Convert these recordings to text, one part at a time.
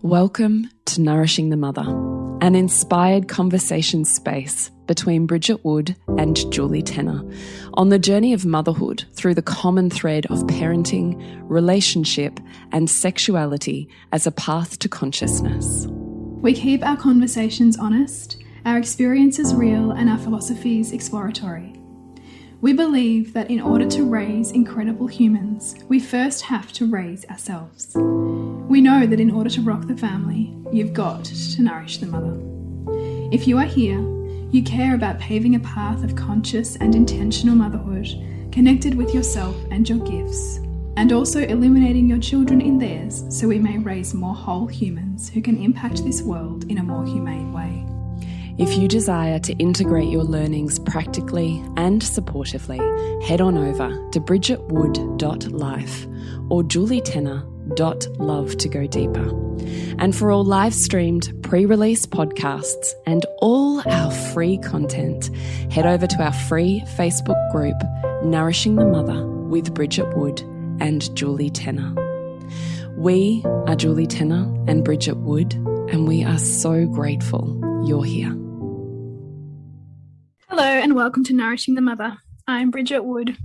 Welcome to Nourishing the Mother, an inspired conversation space between Bridget Wood and Julie Tenner on the journey of motherhood through the common thread of parenting, relationship, and sexuality as a path to consciousness. We keep our conversations honest, our experiences real, and our philosophies exploratory. We believe that in order to raise incredible humans, we first have to raise ourselves. We know that in order to rock the family, you've got to nourish the mother. If you are here, you care about paving a path of conscious and intentional motherhood, connected with yourself and your gifts, and also illuminating your children in theirs so we may raise more whole humans who can impact this world in a more humane way. If you desire to integrate your learnings practically and supportively, head on over to bridgetwood.life or julietenner.love to go deeper. And for all live-streamed, pre-release podcasts and all our free content, head over to our free Facebook group, Nourishing the Mother with Bridget Wood and Julie Tenner. We are Julie Tenner and Bridget Wood, and we are so grateful you're here. Hello and welcome to Nourishing the Mother. I'm Bridget Wood.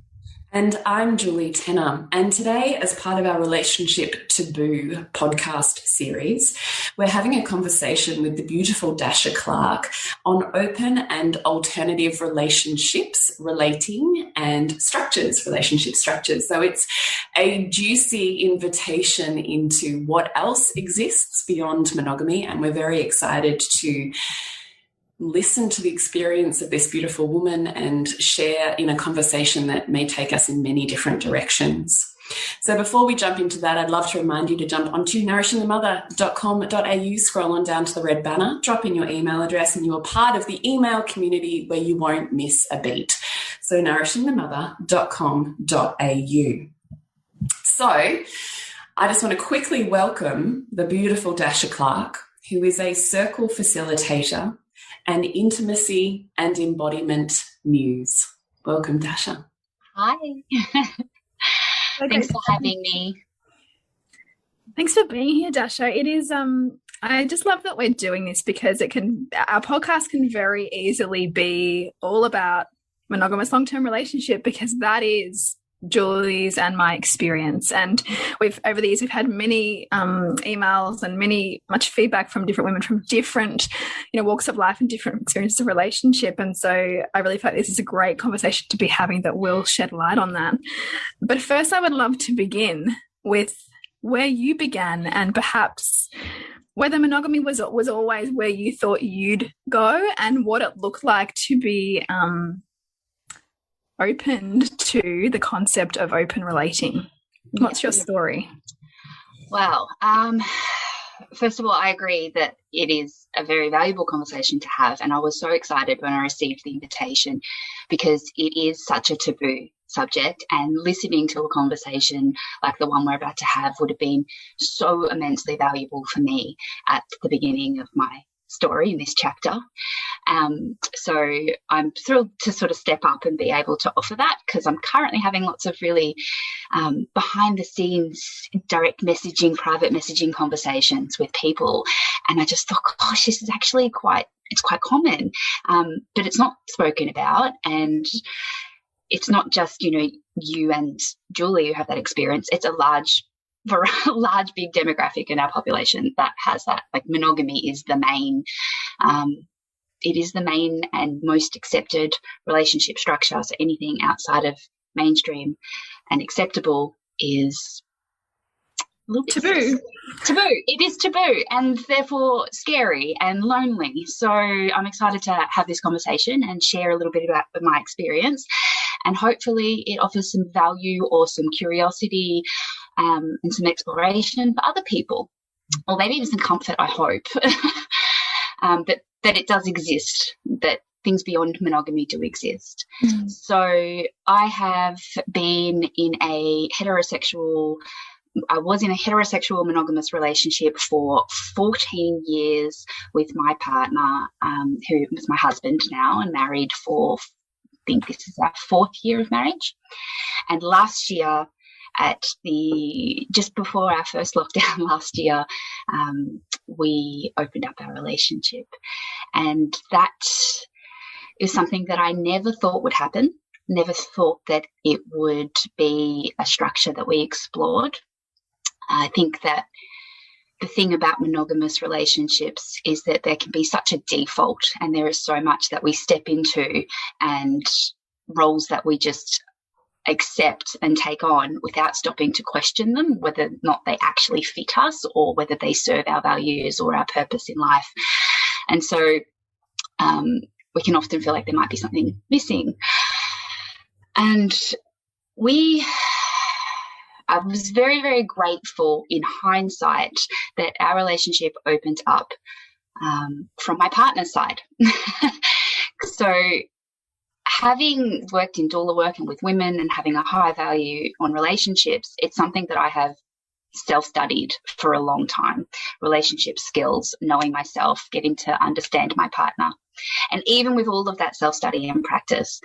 And I'm Julie Tenner. And today, as part of our Relationship Taboo podcast series, we're having a conversation with the beautiful Dasha Clarke on open and alternative relationships, relating and structures, relationship structures. So it's a juicy invitation into what else exists beyond monogamy. And we're very excited to listen to the experience of this beautiful woman and share in a conversation that may take us in many different directions. So before we jump into that, I'd love to remind you to jump onto nourishingthemother.com.au, scroll on down to the red banner, drop in your email address, and you are part of the email community where you won't miss a beat. So nourishingthemother.com.au. So I just want to quickly welcome the beautiful Dasha Clarke, who is a circle facilitator and intimacy and embodiment muse. Welcome, Dasha. Hi. Thanks for having me. Thanks for being here, Dasha. It is I just love that we're doing this because our podcast can very easily be all about monogamous long-term relationship, because that is Julie's and my experience. And over the years we've had many emails and much feedback from different women from different walks of life and different experiences of relationship. And so I really feel like this is a great conversation to be having that will shed light on that. But first I would love to begin with where you began, and perhaps whether monogamy was always where you thought you'd go, and what it looked like to be opened to the concept of open relating. What's your story? Wow. First of all, I agree that it is a very valuable conversation to have, and I was so excited when I received the invitation because it is such a taboo subject, and listening to a conversation like the one we're about to have would have been so immensely valuable for me at the beginning of my story in this chapter. So I'm thrilled to sort of step up and be able to offer that, because I'm currently having lots of really behind the scenes direct messaging, private messaging conversations with people, and I just thought, gosh, this is actually quite common, but it's not spoken about, and it's not just you and Julie who have that experience. It's a large big demographic in our population that has that. Like, monogamy is the main it is the main and most accepted relationship structure. So anything outside of mainstream and acceptable is a little bit taboo. It is taboo, and therefore scary and lonely. So I'm excited to have this conversation and share a little bit about my experience, and hopefully it offers some value or some curiosity and some exploration for other people, or maybe even some comfort, I hope, that it does exist, that things beyond monogamy do exist. Mm. So I was in a heterosexual monogamous relationship for 14 years with my partner, who was my husband now, and married for, I think this is our 4th year of marriage. And last year just before our first lockdown last year, we opened up our relationship. And that is something that I never thought would happen, never thought that it would be a structure that we explored. I think that the thing about monogamous relationships is that there can be such a default, and there is so much that we step into and roles that we just accept and take on without stopping to question them, whether or not they actually fit us or whether they serve our values or our purpose in life. And so we can often feel like there might be something missing. And I was very, very grateful in hindsight that our relationship opened up from my partner's side. So having worked in doula work and with women and having a high value on relationships, it's something that I have self-studied for a long time. Relationship skills, knowing myself, getting to understand my partner. And even with all of that self-study and practice,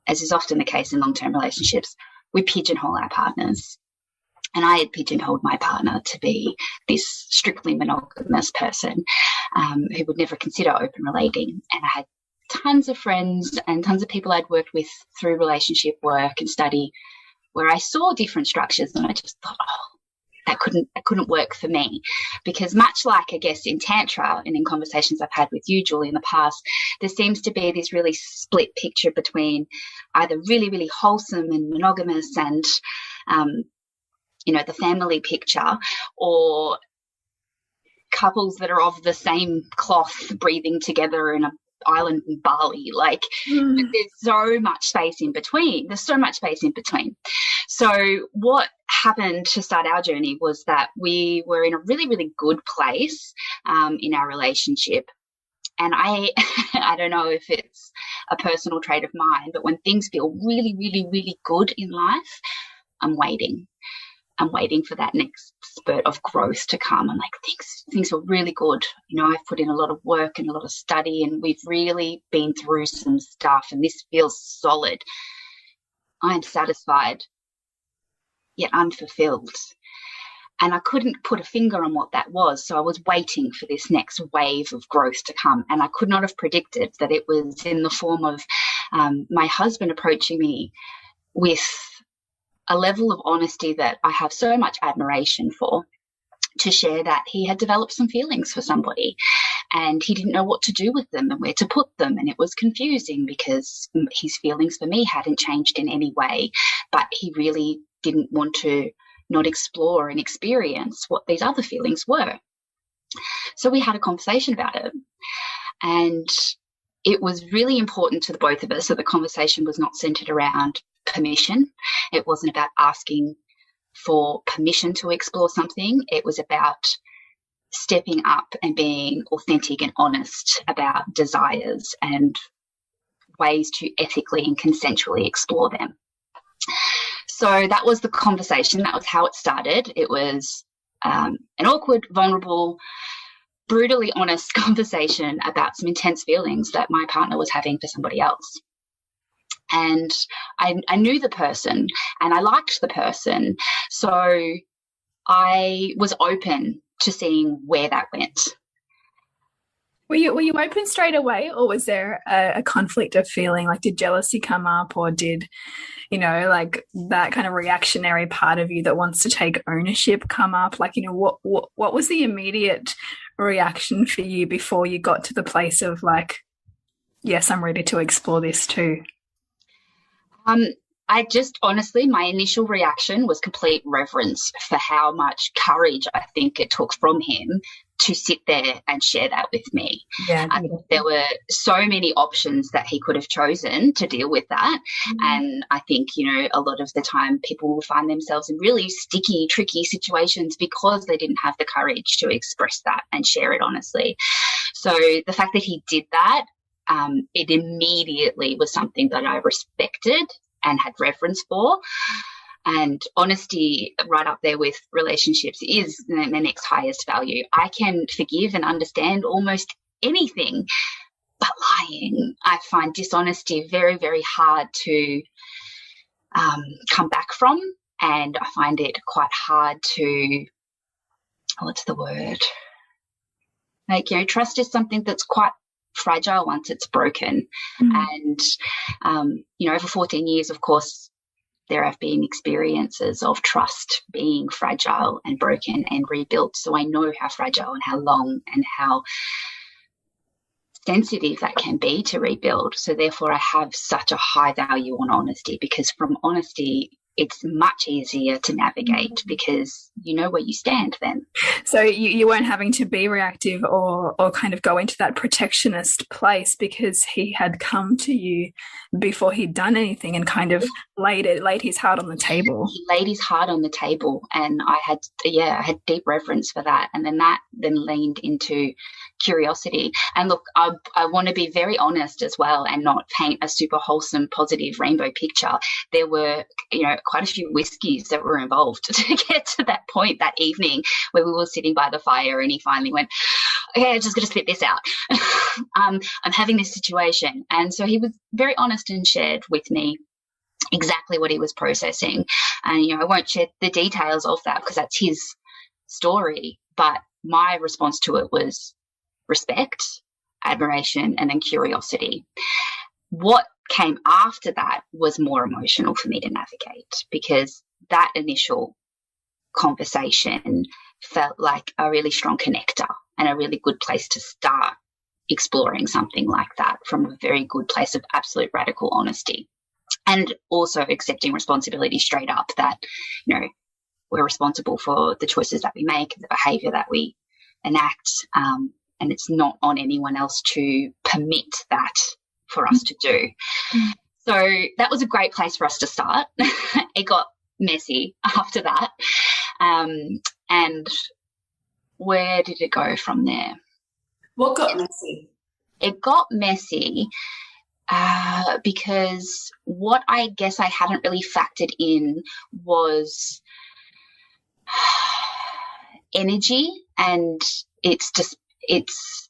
as is often the case in long-term relationships, we pigeonhole our partners. And I had pigeonholed my partner to be this strictly monogamous person who would never consider open relating. And I had tons of friends and tons of people I'd worked with through relationship work and study where I saw different structures, and I just thought, that couldn't work for me. Because much like, I guess, in Tantra and in conversations I've had with you, Julie, in the past, there seems to be this really split picture between either really, really wholesome and monogamous and the family picture, or couples that are of the same cloth breathing together in an island in Bali. But there's so much space in between. So what happened to start our journey was that we were in a really, really good place in our relationship. And I don't know if it's a personal trait of mine, but when things feel really, really, really good in life, I'm waiting for that next spurt of growth to come. I'm like, things are really good. I've put in a lot of work and a lot of study, and we've really been through some stuff, and this feels solid. I'm satisfied, yet unfulfilled. And I couldn't put a finger on what that was. So I was waiting for this next wave of growth to come. And I could not have predicted that it was in the form of my husband approaching me with a level of honesty that I have so much admiration for, to share that he had developed some feelings for somebody and he didn't know what to do with them and where to put them. And it was confusing because his feelings for me hadn't changed in any way, but he really didn't want to not explore and experience what these other feelings were. So we had a conversation about it. And it was really important to the both of us that the conversation was not centered around permission. It wasn't about asking for permission to explore something. It was about stepping up and being authentic and honest about desires and ways to ethically and consensually explore them. So that was the conversation. That was how it started. It was an awkward, vulnerable, brutally honest conversation about some intense feelings that my partner was having for somebody else. And I knew the person and I liked the person. So I was open to seeing where that went. Were you open straight away, or was there a conflict of feeling? Like, did jealousy come up, or did, like that kind of reactionary part of you that wants to take ownership come up? Like, what was the immediate reaction for you before you got to the place of like, yes, I'm ready to explore this too? I just honestly, my initial reaction was complete reverence for how much courage I think it took from him to sit there and share that with me. Yeah, there were so many options that he could have chosen to deal with that. And I think, a lot of the time people will find themselves in really sticky, tricky situations because they didn't have the courage to express that and share it honestly. So the fact that he did that, it immediately was something that I respected and had reverence for. And honesty, right up there with relationships, is the next highest value. I can forgive and understand almost anything, but lying, I find dishonesty very, very hard to come back from. And I find it quite hard to, what's the word? Like, trust is something that's quite fragile once it's broken. And, over 14 years, of course, there have been experiences of trust being fragile and broken and rebuilt. So I know how fragile and how long and how sensitive that can be to rebuild. So therefore I have such a high value on honesty, because from honesty, it's much easier to navigate because you know where you stand then. So you weren't having to be reactive or kind of go into that protectionist place, because he had come to you before he'd done anything and kind of laid his heart on the table. He laid his heart on the table, and I had deep reverence for that. And then that leaned into curiosity. And look, I want to be very honest as well and not paint a super wholesome, positive rainbow picture. There were, quite a few whiskeys that were involved to get to that point that evening where we were sitting by the fire, and he finally went, okay, I'm just going to spit this out. I'm having this situation. And so he was very honest and shared with me exactly what he was processing. And, I won't share the details of that because that's his story. But my response to it was respect, admiration, and then curiosity. What came after that was more emotional for me to navigate, because that initial conversation felt like a really strong connector and a really good place to start exploring something like that, from a very good place of absolute radical honesty, and also accepting responsibility straight up that, we're responsible for the choices that we make, the behavior that we enact, and it's not on anyone else to permit that for us to do. So that was a great place for us to start. It got messy after that. And where did it go from there? What got messy? It got messy because what I guess I hadn't really factored in was energy and its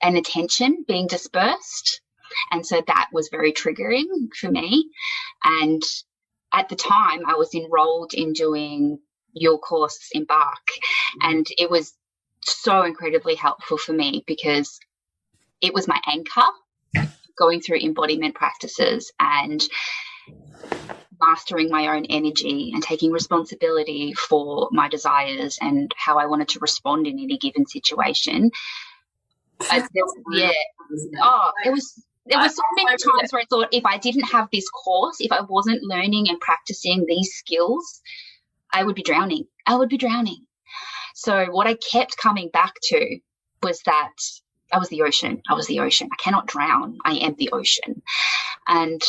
attention being dispersed. And so that was very triggering for me. And at the time I was enrolled in doing your course, Embark, and it was so incredibly helpful for me because it was my anchor going through embodiment practices and mastering my own energy and taking responsibility for my desires and how I wanted to respond in any given situation. There were so many times where I thought, if I didn't have this course, if I wasn't learning and practicing these skills, I would be drowning. So what I kept coming back to was that I was the ocean. I cannot drown. I am the ocean. And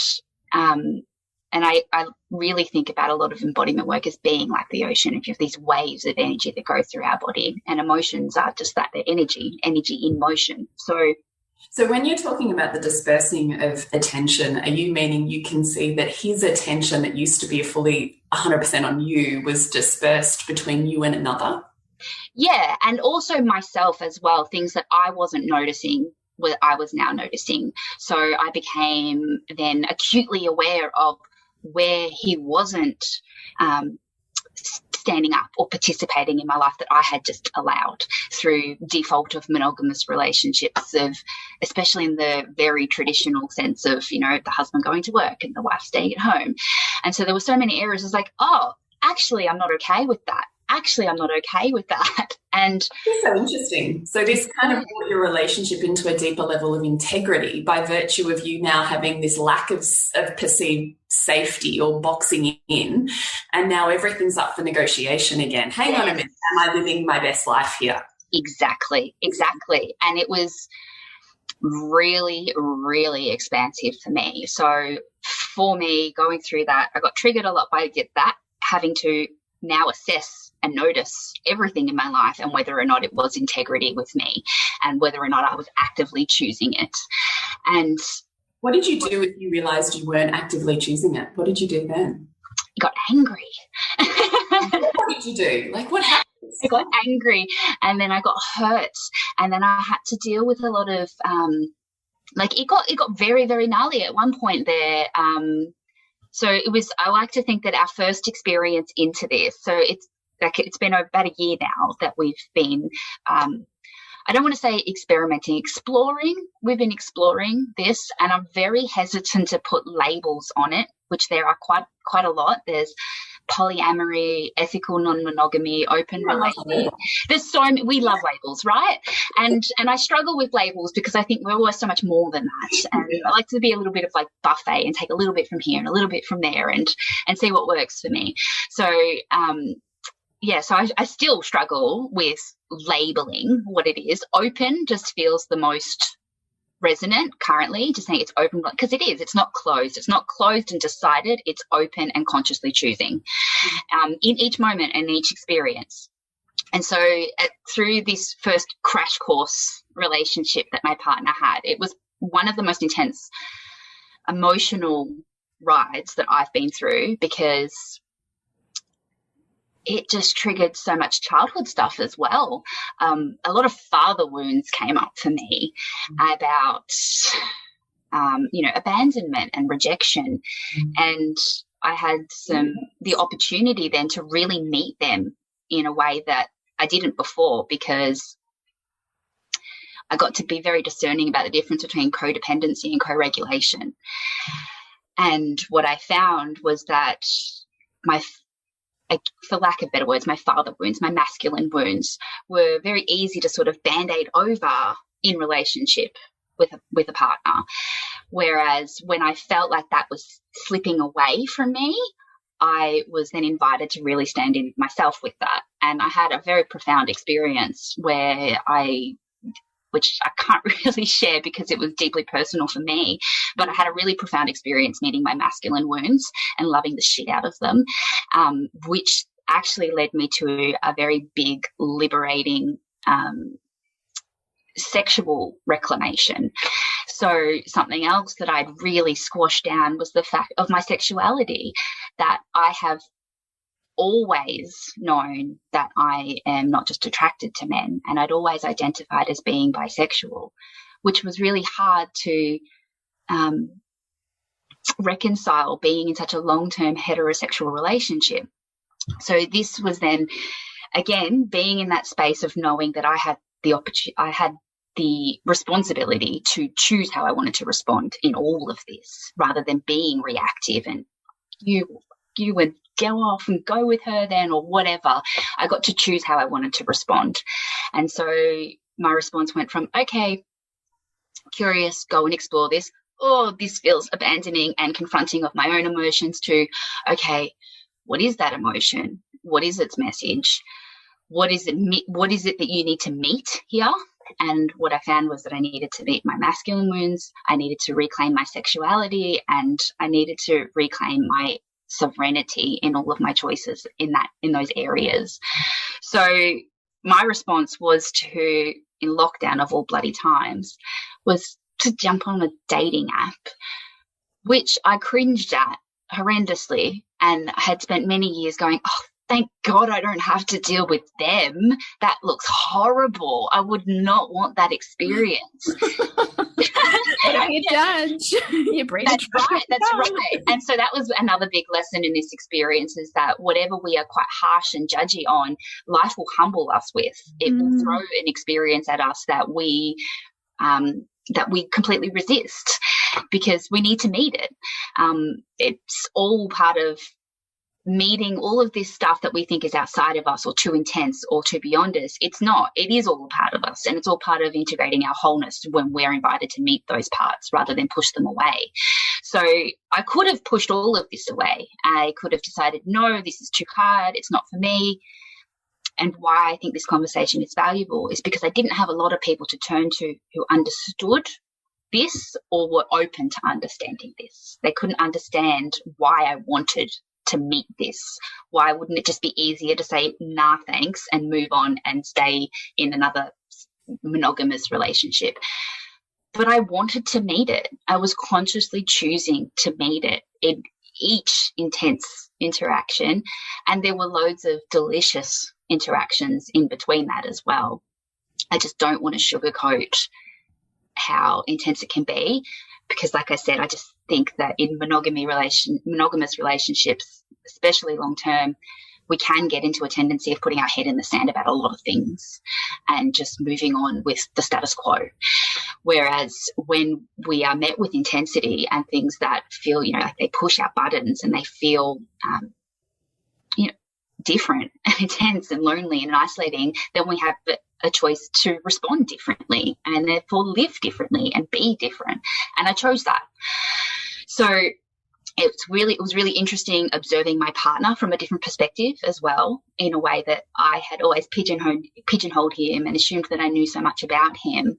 I really think about a lot of embodiment work as being like the ocean. If you have these waves of energy that go through our body, and emotions are just that, they're energy in motion. So when you're talking about the dispersing of attention, are you meaning you can see that his attention that used to be fully 100% on you was dispersed between you and another? Yeah, and also myself as well, things that I wasn't noticing, what I was now noticing. So I became then acutely aware of where he wasn't standing up or participating in my life that I had just allowed through default of monogamous relationships, of especially in the very traditional sense of, the husband going to work and the wife staying at home. And so there were so many areas. It's like, oh, actually, I'm not okay with that. And it's so interesting. So this kind of brought your relationship into a deeper level of integrity by virtue of you now having this lack of perceived safety or boxing in, and now everything's up for negotiation again. Hang on a minute, am I living my best life here? Exactly. And it was really, really expansive for me. So for me, going through that, I got triggered a lot by that, having to now assess and notice everything in my life and whether or not it was integrity with me and whether or not I was actively choosing it. And what did you do if you realized you weren't actively choosing it? What did you do then? I got angry. What did you do? Like, what happened? I got angry, and then I got hurt, and then I had to deal with a lot of it got very, very gnarly at one point there. So I like to think that our first experience into this, so it's been about a year now that we've been, I don't want to say experimenting, exploring. We've been exploring this, and I'm very hesitant to put labels on it, which there are quite a lot. There's polyamory, ethical non-monogamy, open relationship. There's so many. We love labels, right? And I struggle with labels because I think we're always so much more than that. And I like to be a little bit of like buffet and take a little bit from here and a little bit from there and see what works for me. So so I still struggle with labeling what it is. Open just feels the most resonant currently, just saying it's open, because it is. It's not closed. It's not closed and decided. It's open and consciously choosing in each moment and each experience. And so through this first crash course relationship that my partner had, it was one of the most intense emotional rides that I've been through, because it just triggered so much childhood stuff as well. A lot of father wounds came up for me about, abandonment and rejection. And I had the opportunity then to really meet them in a way that I didn't before, because I got to be very discerning about the difference between codependency and co-regulation. And what I found was that for lack of better words, my father wounds, my masculine wounds, were very easy to sort of band-aid over in relationship with a partner. Whereas when I felt like that was slipping away from me, I was then invited to really stand in myself with that. And I had a very profound experience which I can't really share because it was deeply personal for me, but I had a really profound experience meeting my masculine wounds and loving the shit out of them, which actually led me to a very big, liberating sexual reclamation. So something else that I'd really squashed down was the fact of my sexuality, that I have always known that I am not just attracted to men, and I'd always identified as being bisexual, which was really hard to reconcile being in such a long-term heterosexual relationship. So this was then, again, being in that space of knowing that I had the responsibility to choose how I wanted to respond in all of this, rather than being reactive and you would go off and go with her then, or whatever. I got to choose how I wanted to respond. And so my response went from, okay, curious, go and explore this. Oh, this feels abandoning and confronting of my own emotions, to, okay, what is that emotion? What is its message? What is it that you need to meet here? And what I found was that I needed to meet my masculine wounds. I needed to reclaim my sexuality, and I needed to reclaim my sovereignty in all of my choices in those areas. So my response was to, in lockdown of all bloody times, was to jump on a dating app, which I cringed at horrendously, and I had spent many years going, oh, thank God I don't have to deal with them. That looks horrible. I would not want that experience. Don't you judge. You're That's right. And so that was another big lesson in this experience, is that whatever we are quite harsh and judgy on, life will humble us with. It will throw an experience at us that we completely resist, because we need to meet it. It's all part of meeting all of this stuff that we think is outside of us or too intense or too beyond us. It's not. It is all part of us, and it's all part of integrating our wholeness when we're invited to meet those parts rather than push them away. So I could have pushed all of this away. I could have decided, no, this is too hard. It's not for me. And why I think this conversation is valuable is because I didn't have a lot of people to turn to who understood this or were open to understanding this. They couldn't understand why I wanted to meet this. Why wouldn't it just be easier to say, nah, thanks, and move on and stay in another monogamous relationship? But I wanted to meet it. I was consciously choosing to meet it in each intense interaction. And there were loads of delicious interactions in between that as well. I just don't want to sugarcoat how intense it can be, because like I said, think that in monogamous relationships, especially long term, we can get into a tendency of putting our head in the sand about a lot of things and just moving on with the status quo. Whereas when we are met with intensity and things that feel, like they push our buttons and they feel, different and intense and lonely and isolating, then we have a choice to respond differently and therefore live differently and be different. And I chose that. So it was really interesting observing my partner from a different perspective as well, in a way that I had always pigeonholed him and assumed that I knew so much about him,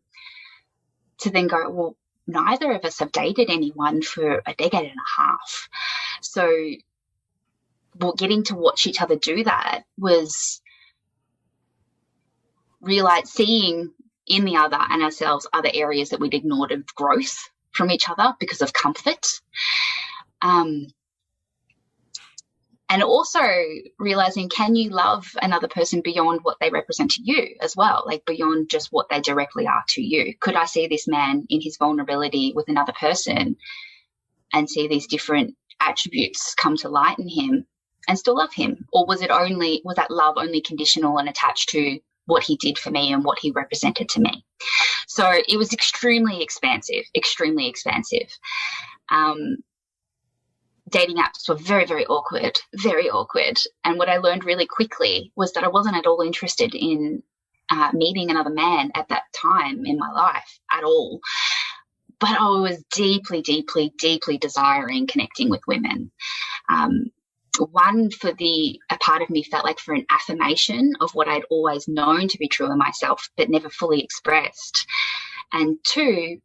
to then go, well, neither of us have dated anyone for a decade and a half. So getting to watch each other do that was seeing in the other and ourselves other areas that we'd ignored of growth from each other because of comfort. And also realizing, can you love another person beyond what they represent to you as well, like beyond just what they directly are to you? Could I see this man in his vulnerability with another person and see these different attributes come to light in him and still love him? Or was that love only conditional and attached to what he did for me and what he represented to me? So it was extremely expansive. Dating apps were very, very awkward, very awkward. And what I learned really quickly was that I wasn't at all interested in meeting another man at that time in my life at all. But I was deeply, deeply, deeply desiring connecting with women. A part of me felt like for an affirmation of what I'd always known to be true of myself, but never fully expressed. And two,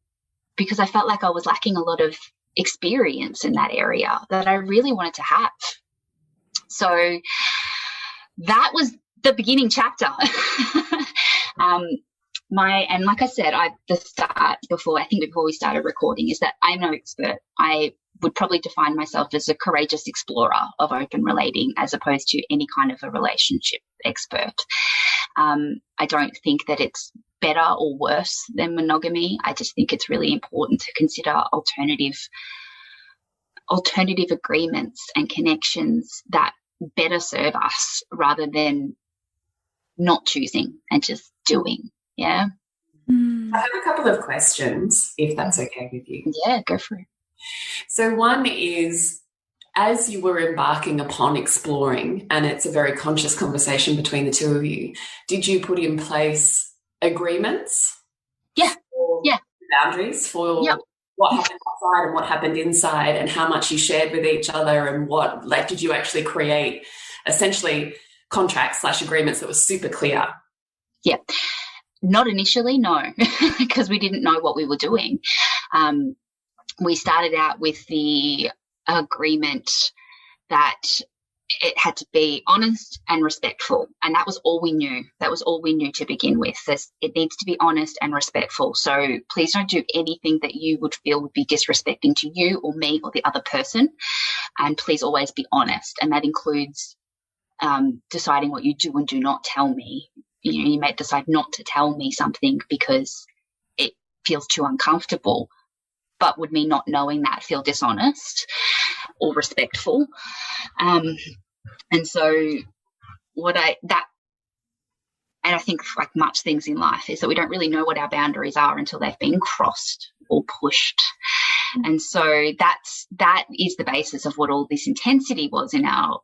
because I felt like I was lacking a lot of experience in that area that I really wanted to have. So that was the beginning chapter. And like I said, before we started recording, is that I'm no expert. I would probably define myself as a courageous explorer of open relating as opposed to any kind of a relationship expert. I don't think that it's better or worse than monogamy. I just think it's really important to consider alternative agreements and connections that better serve us rather than not choosing and just doing. Yeah. I have a couple of questions, if that's okay with you. Yeah, go for it. So one is, as you were embarking upon exploring, and it's a very conscious conversation between the two of you, did you put in place agreements? Yeah. Yeah. Boundaries for what happened outside and what happened inside, and how much you shared with each other, and did you actually create essentially contracts/agreements that were super clear? Yeah. Not initially, no, because we didn't know what we were doing. We started out with the agreement that it had to be honest and respectful, and that was all we knew. That was all we knew to begin with. It needs to be honest and respectful. So please don't do anything that you would feel would be disrespecting to you or me or the other person, and please always be honest. And that includes deciding what you do and do not tell me. You may decide not to tell me something because it feels too uncomfortable, but would me not knowing that feel dishonest or respectful? And so I think like much things in life is that we don't really know what our boundaries are until they've been crossed or pushed. And so that is the basis of what all this intensity was in our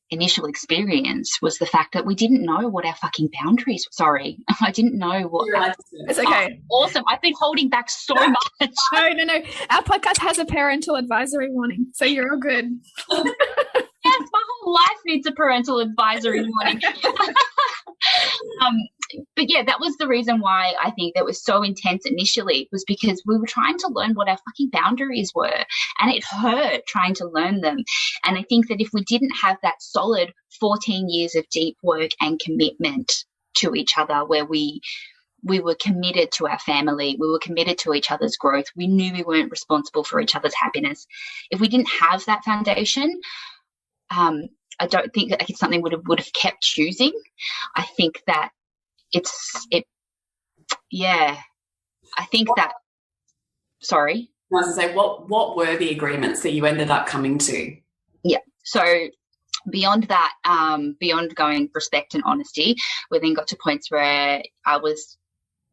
initial experience, was the fact that we didn't know what our fucking boundaries. Sorry, I didn't know what. It's okay. Oh, awesome. I've been holding back so much. No. Our podcast has a parental advisory warning, so you're all good. Yes, my whole life needs a parental advisory warning. But yeah, that was the reason why I think that was so intense initially, was because we were trying to learn what our fucking boundaries were, and it hurt trying to learn them. And I think that if we didn't have that solid 14 years of deep work and commitment to each other, where we were committed to our family, we were committed to each other's growth, we knew we weren't responsible for each other's happiness. If we didn't have that foundation, I don't think that it's something would have kept choosing. I think that I think that, sorry. was going to say, what were the agreements that you ended up coming to? Yeah. So beyond that, beyond going respect and honesty, we then got to points where I was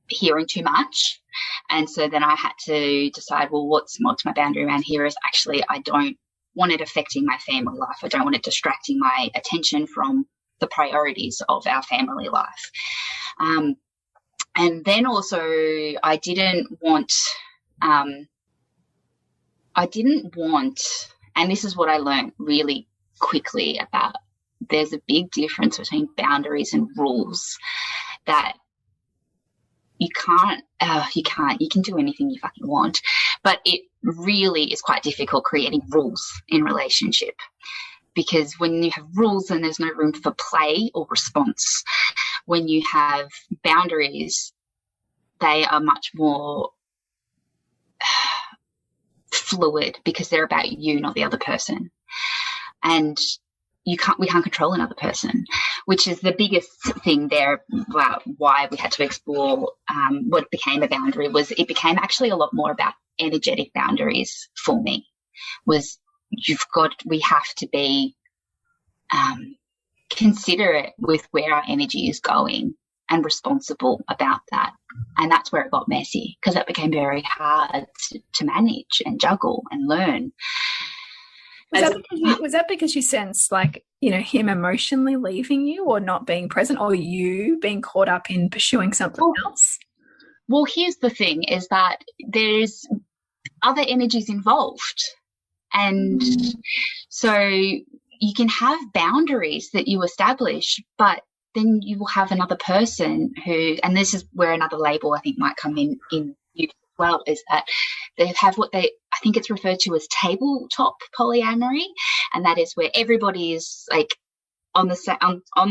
hearing too much. And so then I had to decide, well, what's my boundary around here is actually I don't want it affecting my family life. I don't want it distracting my attention from the priorities of our family life. And then also I didn't want, and this is what I learned really quickly about, there's a big difference between boundaries and rules, that you can do anything you fucking want, but it really is quite difficult creating rules in relationship, because when you have rules, then there's no room for play or response. When you have boundaries, they are much more fluid, because they're about you, not the other person. And we can't control another person, which is the biggest thing there about why we had to explore what became a boundary. Was it became actually a lot more about energetic boundaries for me. Was we have to be considerate with where our energy is going and responsible about that. And that's where it got messy, because it became very hard to manage and juggle and learn. Was that because you sensed, like, you know, him emotionally leaving you or not being present, or you being caught up in pursuing something else? Well, here's the thing, is that there's other energies involved. And so you can have boundaries that you establish, but then you will have another person who, and this is where another label I think might come in you as well, is that they have I think it's referred to as tabletop polyamory, and that is where everybody is like on the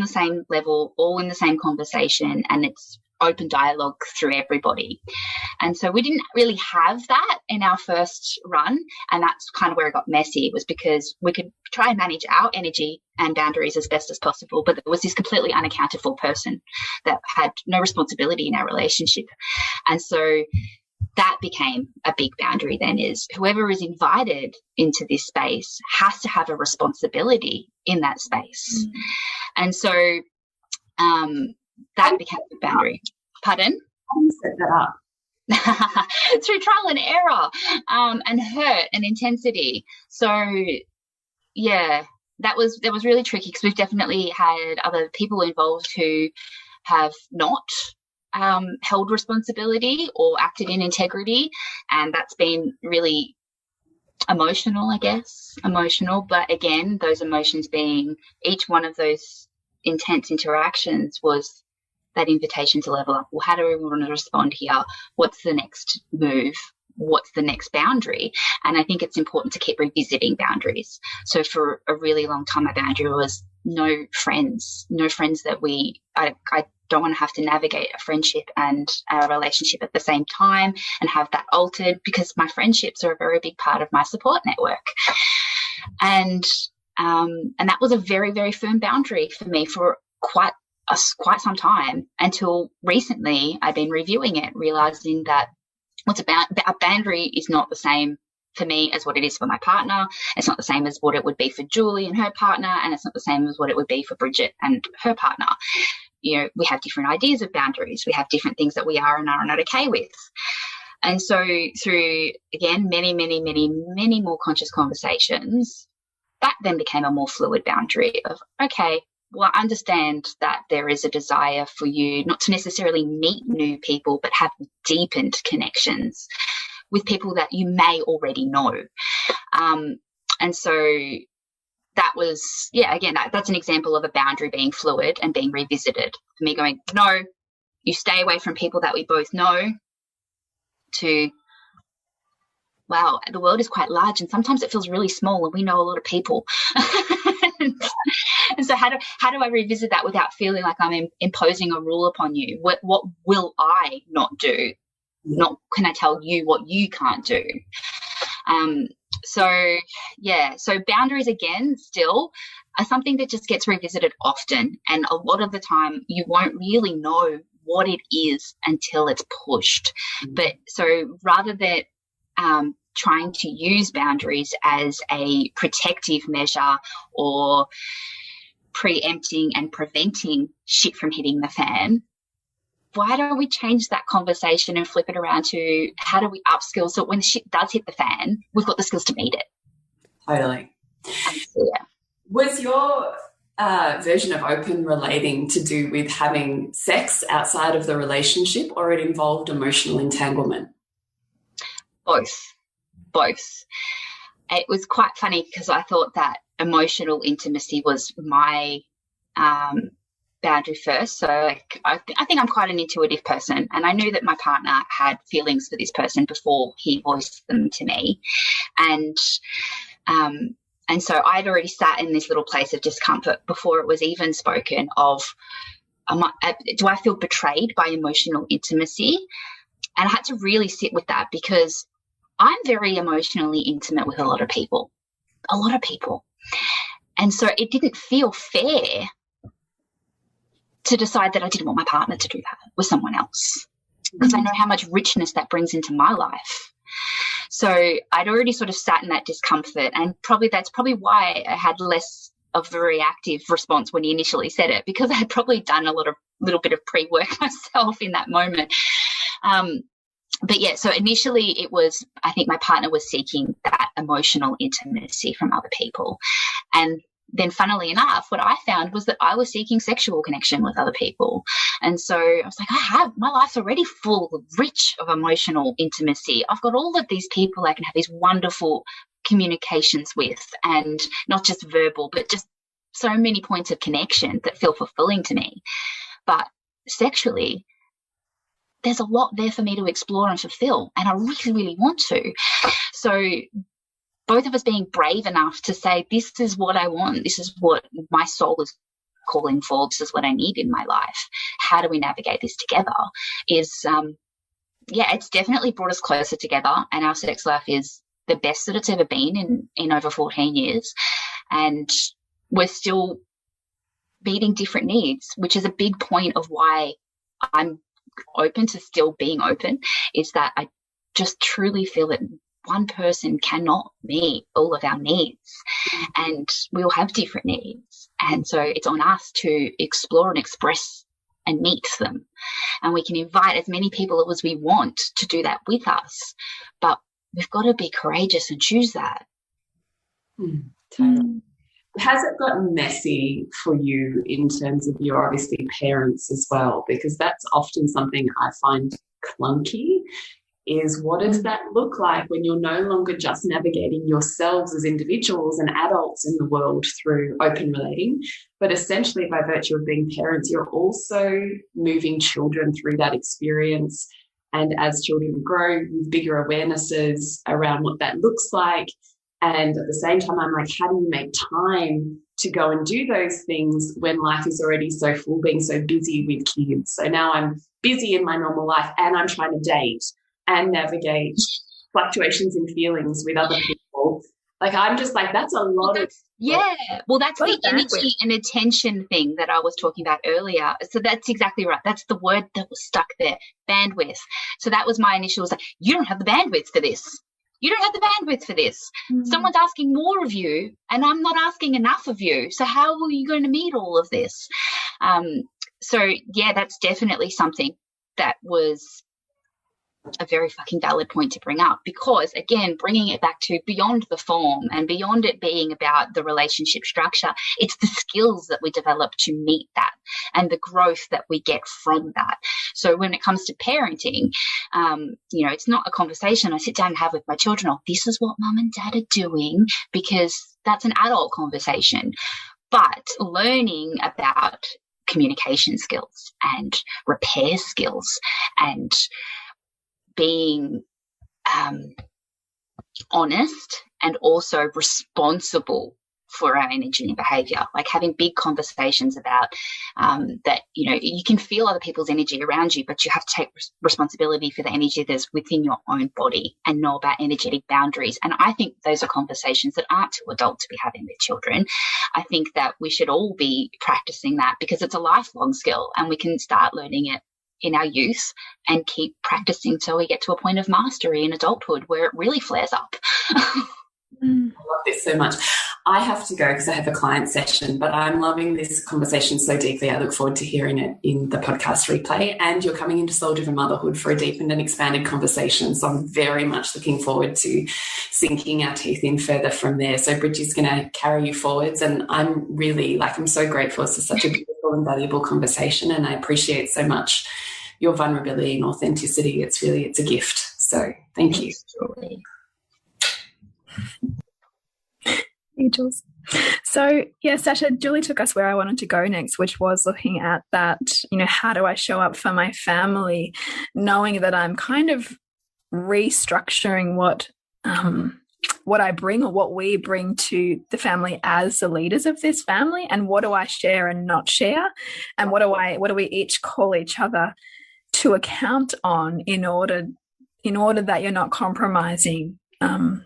same level, all in the same conversation, and it's open dialogue through everybody. And so we didn't really have that in our first run, and that's kind of where it got messy. It was because we could try and manage our energy and boundaries as best as possible, but there was this completely unaccounted for person that had no responsibility in our relationship. And so that became a big boundary then, is whoever is invited into this space has to have a responsibility in that space. And so that became a boundary. Pardon? How do you set that up? Through trial and error, and hurt and intensity. So yeah, that was really tricky, because we've definitely had other people involved who have not held responsibility or acted in integrity, and that's been really emotional, I guess. But again, those emotions being, each one of those intense interactions was that invitation to level up. Well, how do we want to respond here? What's the next move? What's the next boundary? And I think it's important to keep revisiting boundaries. So for a really long time, my boundary was no friends that I don't want to have to navigate a friendship and a relationship at the same time and have that altered, because my friendships are a very big part of my support network. And that was a very, very firm boundary for me for quite some time, until recently I've been reviewing it, realizing that a boundary is not the same for me as what it is for my partner. It's not the same as what it would be for Julie and her partner, and it's not the same as what it would be for Bridget and her partner. You know, we have different ideas of boundaries. We have different things that we are and are not okay with. And so through, again, many, many, many, many more conscious conversations, that then became a more fluid boundary of, okay, well, I understand that there is a desire for you not to necessarily meet new people, but have deepened connections with people that you may already know. And so that was, again, that's an example of a boundary being fluid and being revisited. For me going, no, you stay away from people that we both know, to, wow, the world is quite large and sometimes it feels really small and we know a lot of people. And so how do I revisit that without feeling like I'm imposing a rule upon you? What will I not do? Not can I tell you what you can't do? So boundaries, again, still are something that just gets revisited often, and a lot of the time you won't really know what it is until it's pushed. But so rather than trying to use boundaries as a protective measure or preempting and preventing shit from hitting the fan, why don't we change that conversation and flip it around to how do we upskill so when shit does hit the fan, we've got the skills to meet it? Totally. Yeah. Was your version of open relating to do with having sex outside of the relationship, or it involved emotional entanglement? Both. It was quite funny because I thought that emotional intimacy was my boundary first. So I think I'm quite an intuitive person, and I knew that my partner had feelings for this person before he voiced them to me. And so I'd already sat in this little place of discomfort before it was even spoken of, do I feel betrayed by emotional intimacy? And I had to really sit with that because I'm very emotionally intimate with a lot of people. And so it didn't feel fair to decide that I didn't want my partner to do that with someone else, because I know how much richness that brings into my life. So I'd already sort of sat in that discomfort, and that's probably why I had less of a reactive response when he initially said it, because I had probably done a little bit of pre-work myself in that moment. But yeah, so initially it was, I think my partner was seeking that emotional intimacy from other people. And then funnily enough, what I found was that I was seeking sexual connection with other people. And so I was like, my life's already full, rich of emotional intimacy. I've got all of these people I can have these wonderful communications with, and not just verbal, but just so many points of connection that feel fulfilling to me. But sexually, there's a lot there for me to explore and fulfill, and I really, really want to. So both of us being brave enough to say, this is what I want, this is what my soul is calling for, this is what I need in my life, how do we navigate this together, is, it's definitely brought us closer together, and our sex life is the best that it's ever been in over 14 years. And we're still meeting different needs, which is a big point of why I'm open to still being open, is that I just truly feel that one person cannot meet all of our needs, and we all have different needs. And so it's on us to explore and express and meet them. And we can invite as many people as we want to do that with us, but we've got to be courageous and choose that. Totally. Has it gotten messy for you in terms of your obviously parents as well? Because that's often something I find clunky, is what does that look like when you're no longer just navigating yourselves as individuals and adults in the world through open relating, but essentially by virtue of being parents, you're also moving children through that experience. And as children grow with bigger awarenesses around what that looks like, and at the same time, I'm like, how do you make time to go and do those things when life is already so full, being so busy with kids? So now I'm busy in my normal life, and I'm trying to date and navigate fluctuations in feelings with other people. Like, I'm just like, that's a lot of... Yeah, well, that's the energy and attention thing that I was talking about earlier. So that's exactly right. That's the word that was stuck there, bandwidth. So that was my initial, was like, you don't have the bandwidth for this. You don't have the bandwidth for this. Someone's asking more of you, and I'm not asking enough of you. So how are you going to meet all of this? So, yeah, that's definitely something that was a very fucking valid point to bring up, because, again, bringing it back to beyond the form and beyond it being about the relationship structure, it's the skills that we develop to meet that and the growth that we get from that. So when it comes to parenting, it's not a conversation I sit down and have with my children, this is what mum and dad are doing, because that's an adult conversation. But learning about communication skills and repair skills and being honest and also responsible for our energy and behavior, like having big conversations about that, you can feel other people's energy around you, but you have to take responsibility for the energy that's within your own body and know about energetic boundaries. And I think those are conversations that aren't too adult to be having with children. I think that we should all be practicing that, because it's a lifelong skill, and we can start learning it in our youth and keep practicing till we get to a point of mastery in adulthood where it really flares up. I love this so much. I have to go because I have a client session, but I'm loving this conversation so deeply. I look forward to hearing it in the podcast replay. And you're coming into Soul Driven Motherhood for a deepened and expanded conversation. So I'm very much looking forward to sinking our teeth in further from there. So Bridget's going to carry you forwards. And I'm really I'm so grateful. It's such a beautiful and valuable conversation. And I appreciate so much your vulnerability and authenticity. It's a gift. So thank you. Angels. So yes, Dasha, Julie took us where I wanted to go next, which was looking at that, how do I show up for my family, knowing that I'm kind of restructuring what I bring, or what we bring to the family as the leaders of this family, and what do I share and not share, and what do we each call each other to account on in order that you're not compromising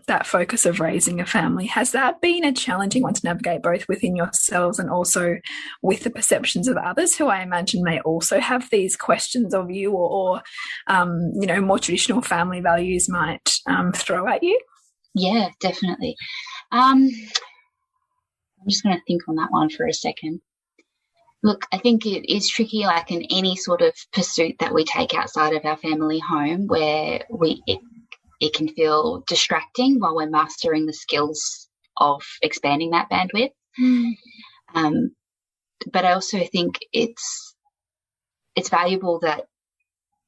that focus of raising a family. Has that been a challenging one to navigate, both within yourselves and also with the perceptions of others who I imagine may also have these questions of you, or more traditional family values might throw at you? Yeah, definitely. I'm just going to think on that one for a second. Look, I think it is tricky, like in any sort of pursuit that we take outside of our family home, where it can feel distracting while we're mastering the skills of expanding that bandwidth. But I also think it's valuable that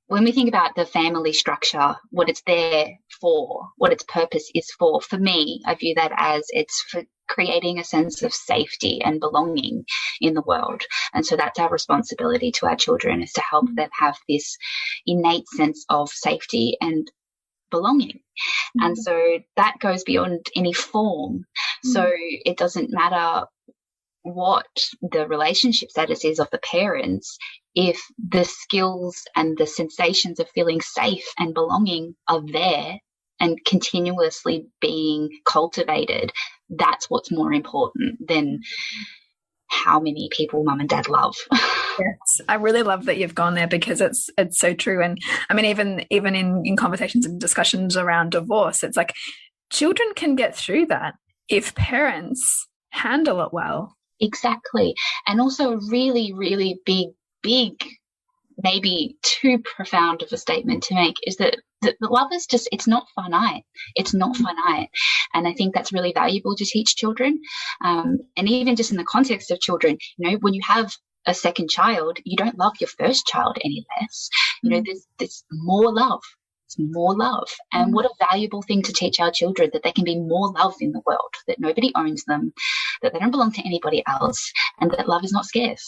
when we think about the family structure, what it's there for, what its purpose is for me, I view that as it's for creating a sense of safety and belonging in the world. And so that's our responsibility to our children, is to help them have this innate sense of safety and belonging. And so that goes beyond any form. So it doesn't matter what the relationship status is of the parents, if the skills and the sensations of feeling safe and belonging are there and continuously being cultivated, that's what's more important than how many people mum and dad love. Yes, I really love that you've gone there, because it's so true. And I mean, even in conversations and discussions around divorce, it's like children can get through that if parents handle it well. Exactly. And also a really, really big, maybe too profound of a statement to make, is that the love is just, it's not finite. It's not finite. And I think that's really valuable to teach children. And even just in the context of children, when you have a second child, you don't love your first child any less. There's more love. It's more love. And what a valuable thing to teach our children, that they can be more love in the world, that nobody owns them, that they don't belong to anybody else, and that love is not scarce.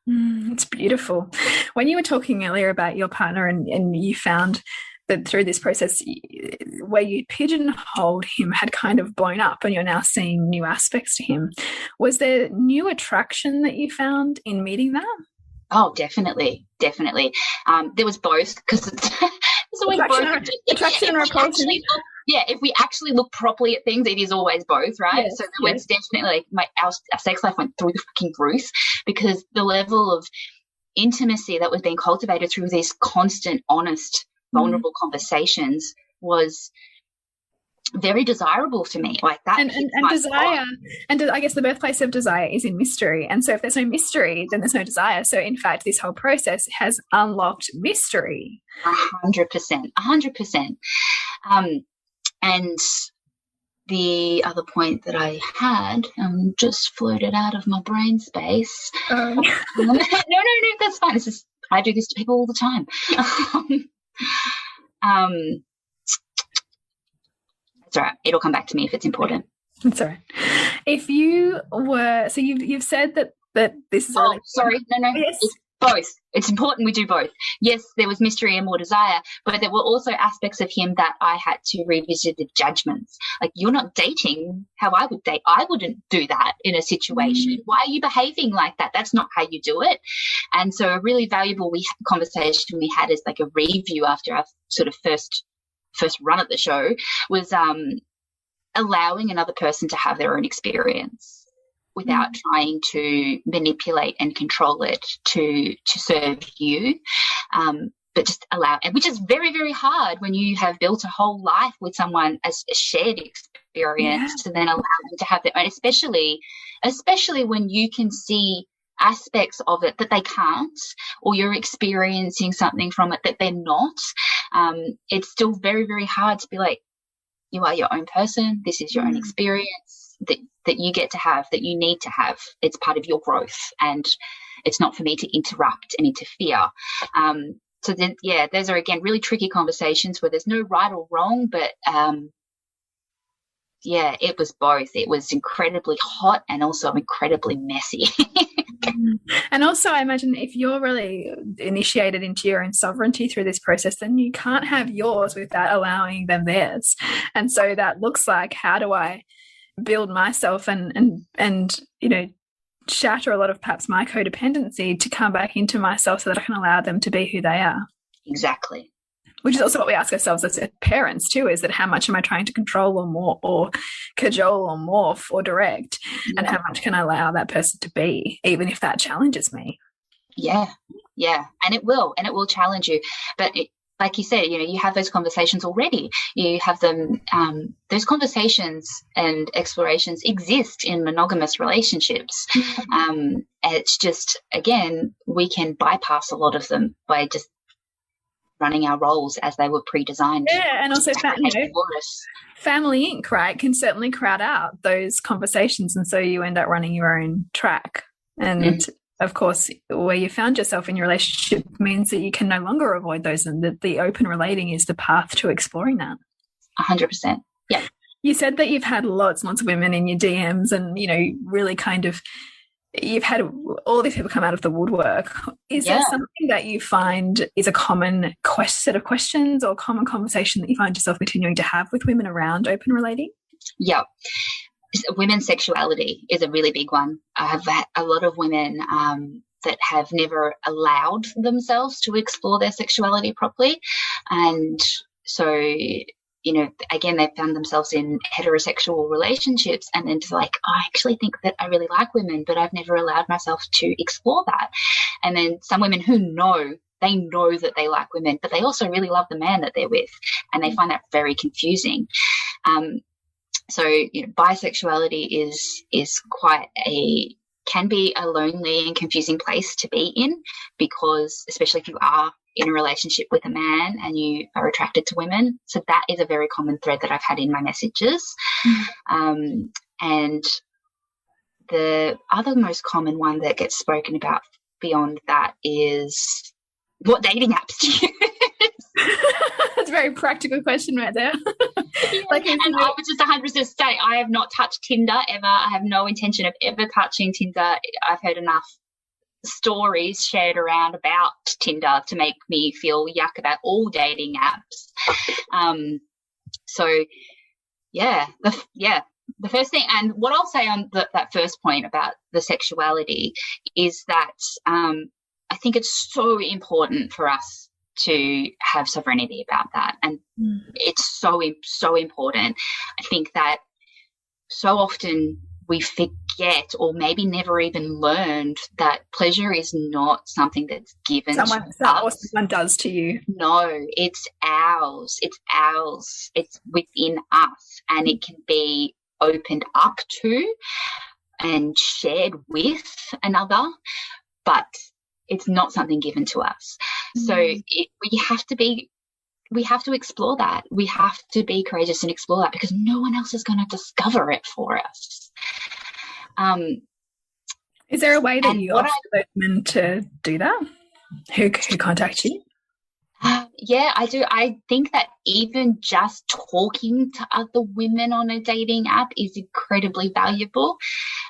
It's beautiful. When you were talking earlier about your partner and you found that through this process where you pigeonholed him had kind of blown up and you're now seeing new aspects to him, was there new attraction that you found in meeting that? Oh, definitely. There was both, because it's always attraction and repulsion. If we actually look properly at things, it is always both, right? Yes, so it's definitely our sex life went through the fucking roof, because the level of intimacy that was being cultivated through these constant, honest, vulnerable conversations was very desirable to me. Like that. And desire, and I guess the birthplace of desire is in mystery. And so if there's no mystery, then there's no desire. So in fact, this whole process has unlocked mystery. 100%. And the other point that I had just floated out of my brain space. No, that's fine. I do this to people all the time. It's all right. It'll come back to me if it's important. It's all right. If you were, so you've said that this is. Oh, sorry. No. Yes. It's both. It's important we do both. Yes, there was mystery and more desire, but there were also aspects of him that I had to revisit the judgments. Like, you're not dating how I would date. I wouldn't do that in a situation. Why are you behaving like that? That's not how you do it. And so a really valuable conversation we had is like a review after our sort of first run at the show was allowing another person to have their own experience. without trying to manipulate and control it to serve you. But just allow, which is very, very hard when you have built a whole life with someone as a shared experience, to then allow them to have their own, especially when you can see aspects of it that they can't, or you're experiencing something from it that they're not. It's still very, very hard to be like, you are your own person. This is your own experience that you get to have, that you need to have. It's part of your growth, and it's not for me to interrupt and interfere. So then, those are, again, really tricky conversations where there's no right or wrong, but it was both. It was incredibly hot and also incredibly messy. And also, I imagine if you're really initiated into your own sovereignty through this process, then you can't have yours without allowing them theirs. And so that looks like, how do I build myself and you know, shatter a lot of perhaps my codependency to come back into myself so that I can allow them to be who they are. Exactly. Which is also what we ask ourselves as parents too, is that how much am I trying to control or more or cajole or morph or direct, and how much can I allow that person to be, even if that challenges me? Yeah. And it will challenge you. But like you said, you know, you have those conversations already. You have them, those conversations and explorations exist in monogamous relationships. It's just, again, we can bypass a lot of them by just running our roles as they were pre-designed. Yeah, and also Family Inc., right, can certainly crowd out those conversations, and so you end up running your own track. And of course, where you found yourself in your relationship means that you can no longer avoid those, and that the open relating is the path to exploring that. 100%. Yeah. You said that you've had lots and lots of women in your DMs, and, you know, really kind of, you've had all these people come out of the woodwork. Is there something that you find is a common set of questions or common conversation that you find yourself continuing to have with women around open relating? Yeah. Women's sexuality is a really big one. I have had a lot of women that have never allowed themselves to explore their sexuality properly. And so, you know, again, they've found themselves in heterosexual relationships, and then to like, I actually think that I really like women, but I've never allowed myself to explore that. And then some women who know that they like women, but they also really love the man that they're with, and they find that very confusing. So, you know, bisexuality is quite can be a lonely and confusing place to be in, because especially if you are in a relationship with a man and you are attracted to women. So that is a very common thread that I've had in my messages. And the other most common one that gets spoken about beyond that is, what dating apps do you use? That's a very practical question right there. And I would just 100% say I have not touched Tinder ever. I have no intention of ever touching Tinder. I've heard enough stories shared around about Tinder to make me feel yuck about all dating apps. The first thing, and what I'll say on that first point about the sexuality is that I think it's so important for us to have sovereignty about that, and it's so important. I think that so often we forget, or maybe never even learned, that pleasure is not something that's given to us. Or someone does to you. No, it's ours. It's within us, and it can be opened up to and shared with another, but it's not something given to us. So we have to explore that. We have to be courageous and explore that, because no one else is going to discover it for us. Is there a way that you offer those women to do that, who contact you? Yeah, I do. I think that even just talking to other women on a dating app is incredibly valuable.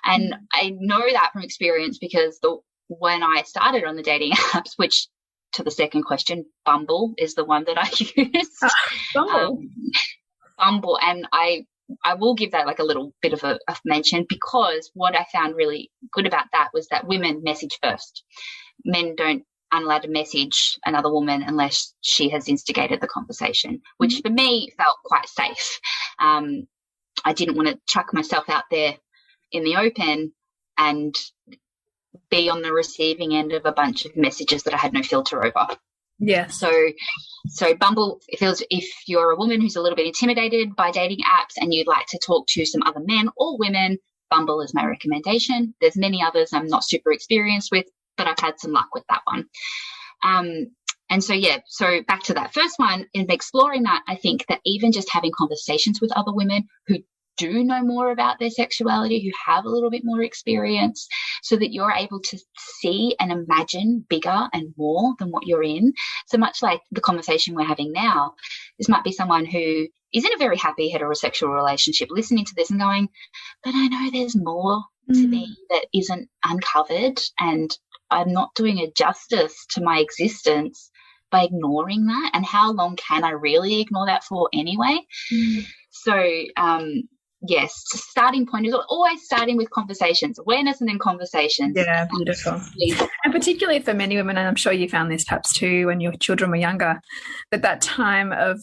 And I know that from experience, because when I started on the dating apps, which, to the second question, Bumble is the one that I use. Bumble. And I will give that like a little bit of a mention, because what I found really good about that was that women message first. Men aren't allowed to message another woman unless she has instigated the conversation, which for me felt quite safe. I didn't want to chuck myself out there in the open and be on the receiving end of a bunch of messages that I had no filter over. Yeah. So Bumble feels, if you're a woman who's a little bit intimidated by dating apps and you'd like to talk to some other men or women, Bumble is my recommendation. There's many others I'm not super experienced with, but I've had some luck with that one. And so back to that first one, in exploring that, I think that even just having conversations with other women who do know more about their sexuality, who have a little bit more experience, so that you're able to see and imagine bigger and more than what you're in. So much like the conversation we're having now, this might be someone who is in a very happy heterosexual relationship listening to this and going, but I know there's more to me that isn't uncovered, and I'm not doing a justice to my existence by ignoring that. And how long can I really ignore that for anyway? So yes, starting point is always starting with conversations, awareness, and then conversations. Yeah, beautiful. And particularly for many women, and I'm sure you found this perhaps too when your children were younger, that time of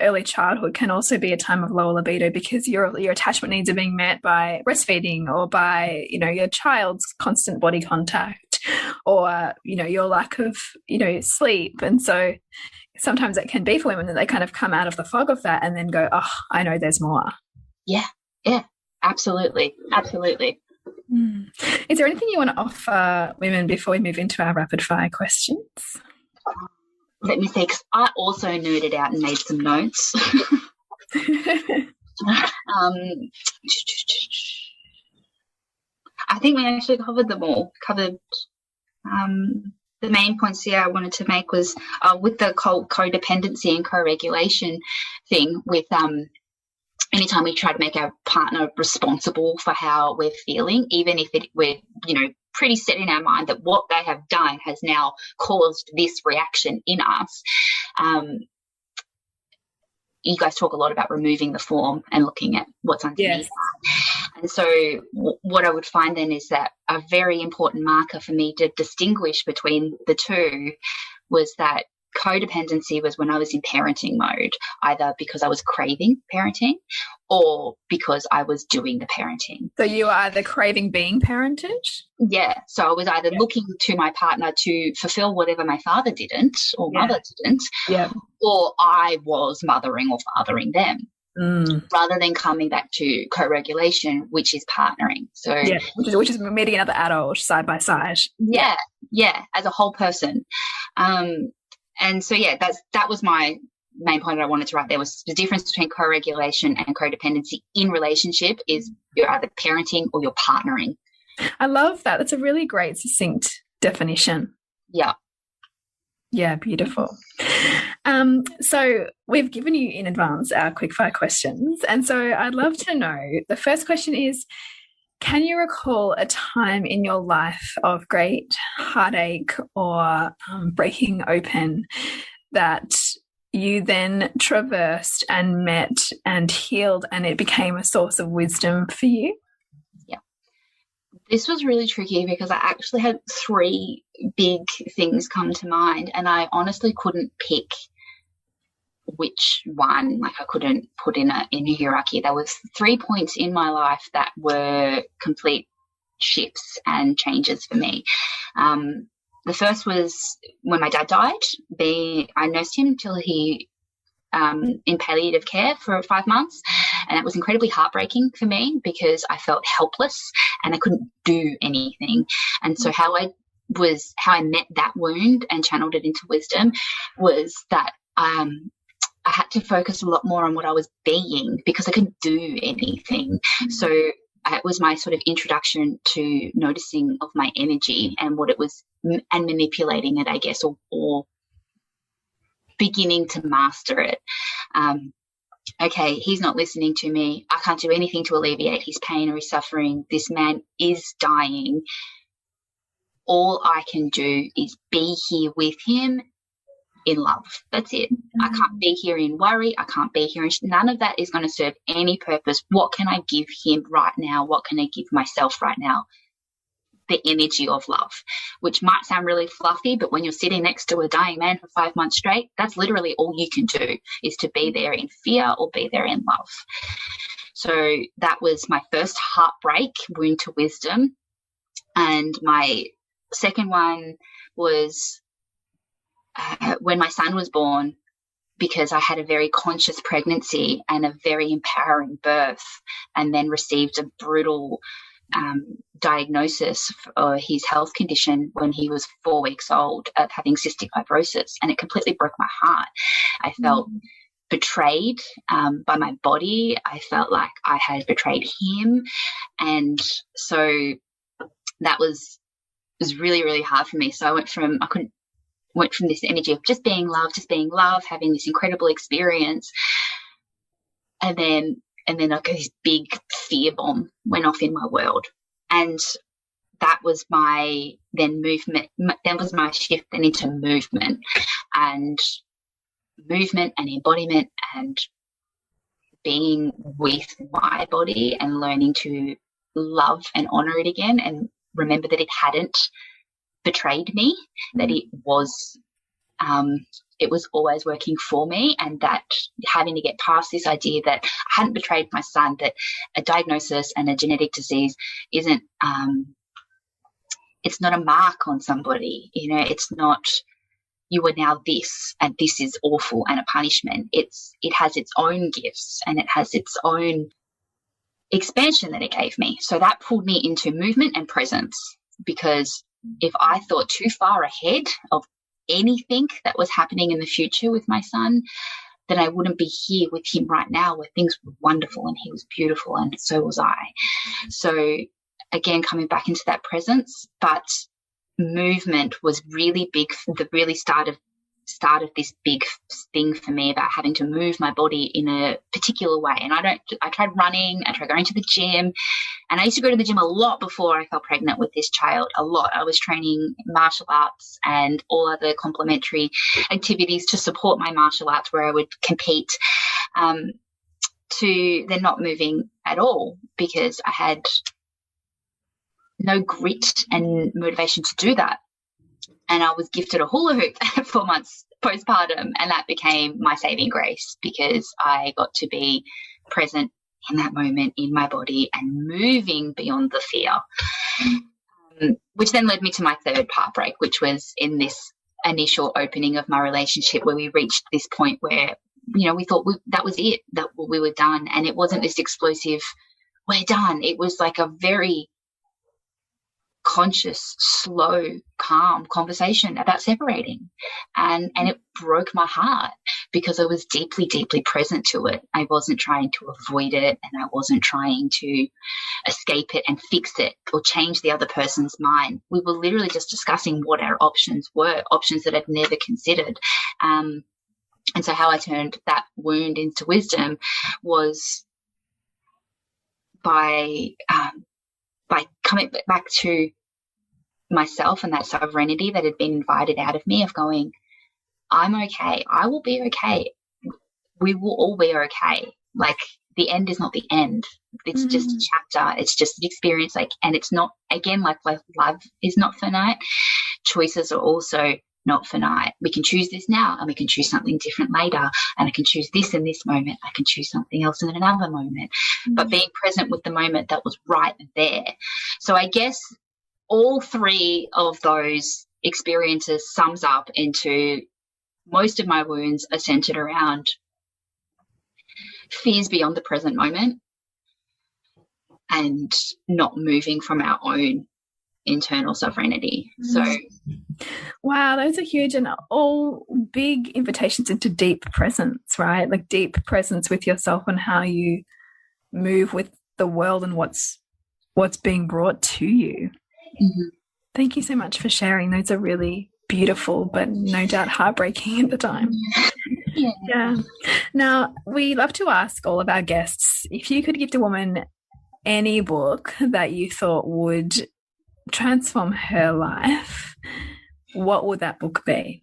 early childhood can also be a time of lower libido, because your attachment needs are being met by breastfeeding, or by, you know, your child's constant body contact, or, you know, your lack of, you know, sleep. And so sometimes it can be for women that they kind of come out of the fog of that and then go, oh, I know there's more. Yeah, absolutely. Is there anything you want to offer women before we move into our rapid fire questions? Let me see, 'cause I also nerded out and made some notes. I think we actually covered them all. The main points here I wanted to make was with the codependency and co-regulation thing, with anytime we try to make our partner responsible for how we're feeling, even if we're, you know, pretty set in our mind that what they have done has now caused this reaction in us. You guys talk a lot about removing the form and looking at what's underneath that. And so what I would find then is that a very important marker for me to distinguish between the two was that codependency was when I was in parenting mode, either because I was craving parenting or because I was doing the parenting. So you were either craving being parented? Yeah. So I was either looking to my partner to fulfill whatever my father didn't or mother didn't, or I was mothering or fathering them. Rather than coming back to co-regulation, which is partnering. So which is meeting another adult side by side. Yeah, as a whole person. And so that was my main point that I wanted to write there, was the difference between co-regulation and codependency in relationship is you're either parenting or you're partnering. I love that. That's a really great succinct definition. Yeah. Yeah, beautiful. So we've given you in advance our quickfire questions. And so I'd love to know, the first question is, can you recall a time in your life of great heartache or breaking open that you then traversed and met and healed, and it became a source of wisdom for you? Yeah. This was really tricky because I actually had 3 big things come to mind, and I honestly couldn't pick which one. Like, I couldn't put in a hierarchy. There was 3 points in my life that were complete shifts and changes for me. The first was when my dad died. I nursed him till he in palliative care for 5 months, and it was incredibly heartbreaking for me because I felt helpless and I couldn't do anything. And so how I met that wound and channeled it into wisdom was that I had to focus a lot more on what I was being because I couldn't do anything. So it was my sort of introduction to noticing of my energy and what it was, and manipulating it, I guess, or beginning to master it. Okay, he's not listening to me. I can't do anything to alleviate his pain or his suffering. This man is dying. All I can do is be here with him in love. That's it. I can't be here in worry. I can't be here. None of that is going to serve any purpose. What can I give him right now? What can I give myself right now? The energy of love, which might sound really fluffy, but when you're sitting next to a dying man for 5 months straight, that's literally all you can do, is to be there in fear or be there in love. So that was my first heartbreak, wound to wisdom. And my second one was when my son was born, because I had a very conscious pregnancy and a very empowering birth, and then received a brutal diagnosis for his health condition when he was 4 weeks old of having cystic fibrosis, and it completely broke my heart. I felt betrayed by my body. I felt like I had betrayed him, and so that was really, really hard for me. So I went from this energy of just being love, having this incredible experience, and then like this big fear bomb went off in my world. And that was my my shift then into movement and embodiment and being with my body and learning to love and honor it again, and remember that it hadn't betrayed me, that it was always working for me, and that having to get past this idea that I hadn't betrayed my son, that a diagnosis and a genetic disease isn't it's not a mark on somebody, it's not you are now this and this is awful and a punishment. It has its own gifts and it has its own expansion that it gave me. So that pulled me into movement and presence, because if I thought too far ahead of anything that was happening in the future with my son, then I wouldn't be here with him right now, where things were wonderful and he was beautiful and so was I. So again, coming back into that presence, but movement was really big, the really start of this big thing for me about having to move my body in a particular way. And I tried running, I tried going to the gym, and I used to go to the gym a lot before I fell pregnant with this child, a lot. I was training martial arts and all other complementary activities to support my martial arts, where I would compete, to then not moving at all because I had no grit and motivation to do that. And I was gifted a hula hoop 4 months postpartum, and that became my saving grace, because I got to be present in that moment in my body and moving beyond the fear, which then led me to my third heartbreak, which was in this initial opening of my relationship, where we reached this point where, we thought that was it, that we were done. And it wasn't this explosive, we're done. It was like a very conscious, slow, calm conversation about separating, and it broke my heart, because I was deeply, deeply present to it. I wasn't trying to avoid it, and I wasn't trying to escape it and fix it or change the other person's mind. We were literally just discussing what our options were, options that I'd never considered. And so how I turned that wound into wisdom was by coming back to myself and that sovereignty that had been invited out of me, of going, I'm okay. I will be okay. We will all be okay. Like, the end is not the end. It's just a chapter. It's just an experience. And it's not, again, like life is not finite. Choices are also not finite. We can choose this now, and we can choose something different later, and I can choose this in this moment. I can choose something else in another moment. But being present with the moment that was right there. So I guess all three of those experiences sums up into, most of my wounds are centered around fears beyond the present moment and not moving from our own internal sovereignty. So wow, those are huge, and all big invitations into deep presence, right? Like deep presence with yourself and how you move with the world and what's being brought to you. Thank you so much for sharing. Those are really beautiful, but no doubt heartbreaking at the time. Yeah. Now, we love to ask all of our guests, if you could give the woman any book that you thought would transform her life, what would that book be?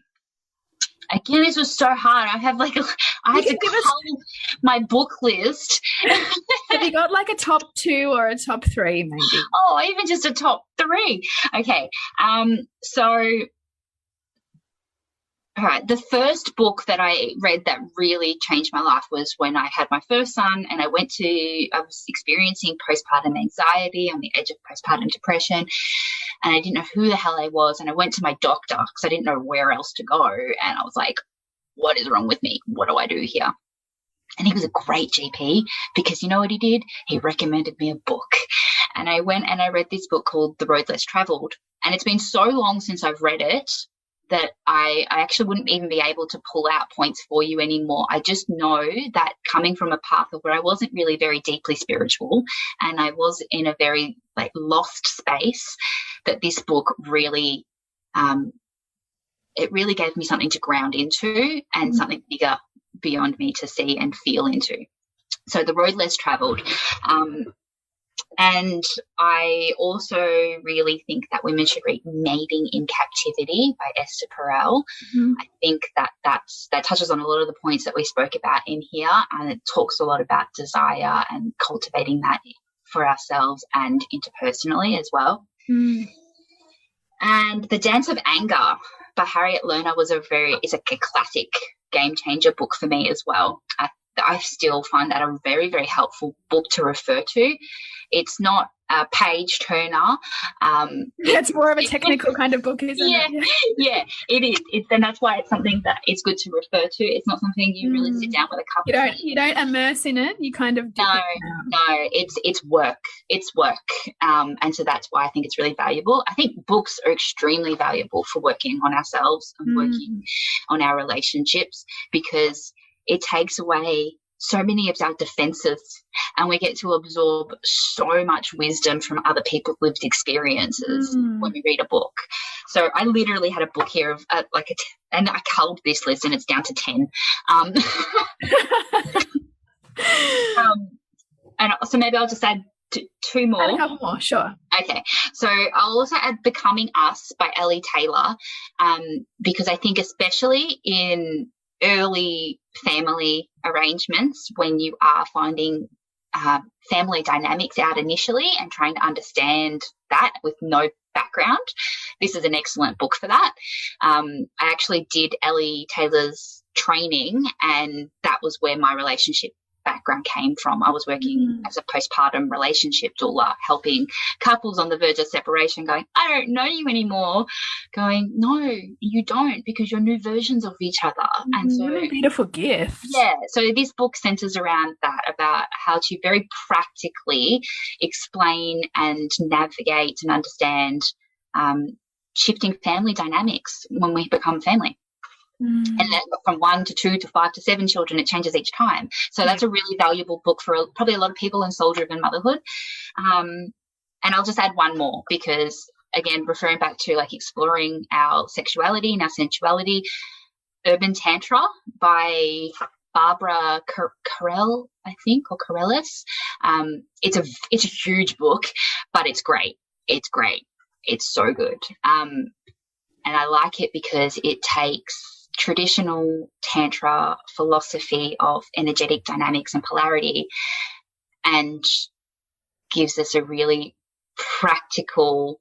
Again, this was so hard. I had to cull my book list. Have you got like a top 2 or a top 3 maybe? Oh, even just a top 3. Okay. So All right. The first book that I read that really changed my life was when I had my first son, and I was experiencing postpartum anxiety, on the edge of postpartum depression, and I didn't know who the hell I was. And I went to my doctor because I didn't know where else to go. And I was like, what is wrong with me? What do I do here? And he was a great GP because you know what he did? He recommended me a book. And I went and I read this book called The Road Less Traveled. And it's been so long since I've read it that I actually wouldn't even be able to pull out points for you anymore. I just know that coming from a path of where I wasn't really very deeply spiritual and I was in a very lost space, that this book really, it really gave me something to ground into and something bigger beyond me to see and feel into. So The Road Less Traveled. And I also really think that women should read Mating in Captivity by Esther Perel. I think that touches on a lot of the points that we spoke about in here, and it talks a lot about desire and cultivating that for ourselves and interpersonally as well. And The Dance of Anger by Harriet Lerner is a classic game changer book for me as well. I still find that a very, very helpful book to refer to. It's not a page turner. It's more of a technical kind of book, isn't it? Yeah, it is. And that's why it's something that it's good to refer to. It's not something you really sit down with a cup of tea. You don't immerse in it. You kind of it's work. It's work. And so that's why I think it's really valuable. I think books are extremely valuable for working on ourselves and working on our relationships, because it takes away so many of our defenses, and we get to absorb so much wisdom from other people's lived experiences when we read a book. So I literally had a book here of and I culled this list and it's down to 10. And so maybe I'll just add two more. Add a couple more, sure. Okay. So I'll also add Becoming Us by Ellie Taylor, because I think especially in early family arrangements, when you are finding family dynamics out initially and trying to understand that with no background, this is an excellent book for that. I actually did Ellie Taylor's training, and that was where my relationship background came from. I was working as a postpartum relationship doula, helping couples on the verge of separation going, I don't know you anymore, going, no, you don't, because you're new versions of each other. And so what a beautiful gift. Yeah. So this book centers around that, about how to very practically explain and navigate and understand shifting family dynamics when we become family. And then from 1 to 2 to 5 to 7 children, it changes each time. So that's a really valuable book for probably a lot of people in soul-driven motherhood. And I'll just add one more because, again, referring back to exploring our sexuality and our sensuality, Urban Tantra by Barbara Carell, I think, or Carellis. It's a huge book, but it's great. It's great. It's so good. And I like it because it takes traditional Tantra philosophy of energetic dynamics and polarity and gives us a really practical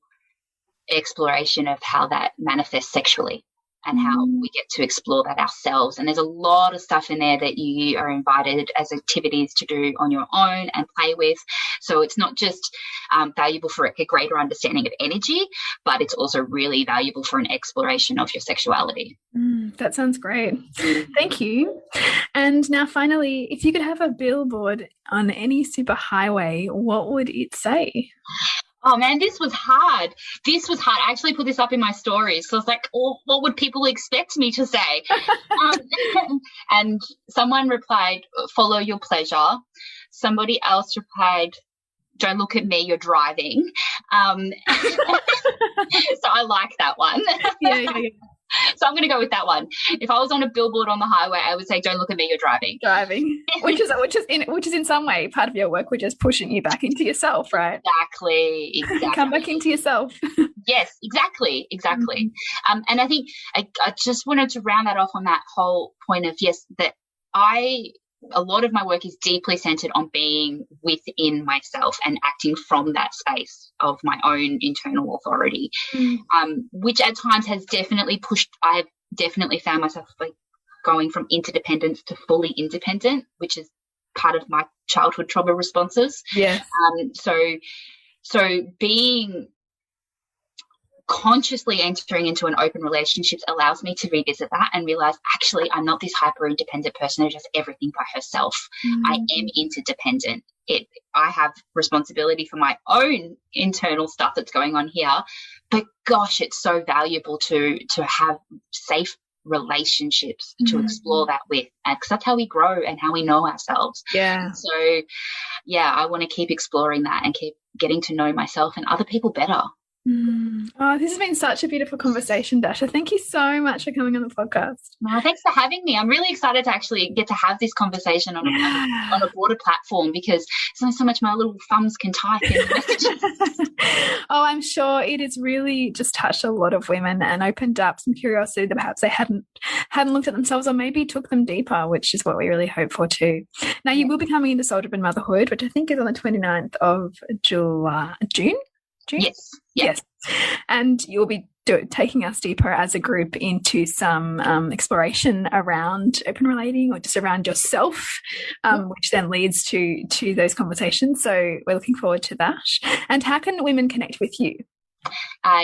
exploration of how that manifests sexually and how we get to explore that ourselves. And there's a lot of stuff in there that you are invited as activities to do on your own and play with. So it's not just valuable for a greater understanding of energy, but it's also really valuable for an exploration of your sexuality. That sounds great. Thank you. And now finally, if you could have a billboard on any superhighway, what would it say? Oh, man, this was hard. I actually put this up in my stories. So I was like, oh, what would people expect me to say? And someone replied, follow your pleasure. Somebody else replied, don't look at me, you're driving. So I like that one. Yeah. So I'm going to go with that one. If I was on a billboard on the highway, I would say, don't look at me, you're driving. Which is in some way part of your work, which is pushing you back into yourself, right? Exactly. Come back into yourself. Yes, exactly. And I think I just wanted to round that off on that whole point of, yes, that a lot of my work is deeply centered on being within myself and acting from that space of my own internal authority, which at times has definitely pushed, I've definitely found myself like going from interdependence to fully independent, which is part of my childhood trauma responses. Yeah. So being consciously entering into an open relationship allows me to revisit that and realize, actually, I'm not this hyper independent person who does everything by herself. I am interdependent. I have responsibility for my own internal stuff that's going on here, but gosh, it's so valuable to have safe relationships to explore that with, because that's how we grow and how we know ourselves. Yeah. So yeah, I want to keep exploring that and keep getting to know myself and other people better. Oh, this has been such a beautiful conversation, Dasha. Thank you so much for coming on the podcast. No, thanks for having me. I'm really excited to actually get to have this conversation on a broader platform, because there's only so much my little thumbs can type in messages. Oh, I'm sure it has really just touched a lot of women and opened up some curiosity that perhaps they hadn't looked at themselves, or maybe took them deeper, which is what we really hope for too. Now, you will be coming into Soul Driven Motherhood, which I think is on the 29th of June? Yes. Yes. And you'll be taking us deeper as a group into some exploration around open relating, or just around yourself, which then leads to those conversations. So we're looking forward to that. And how can women connect with you?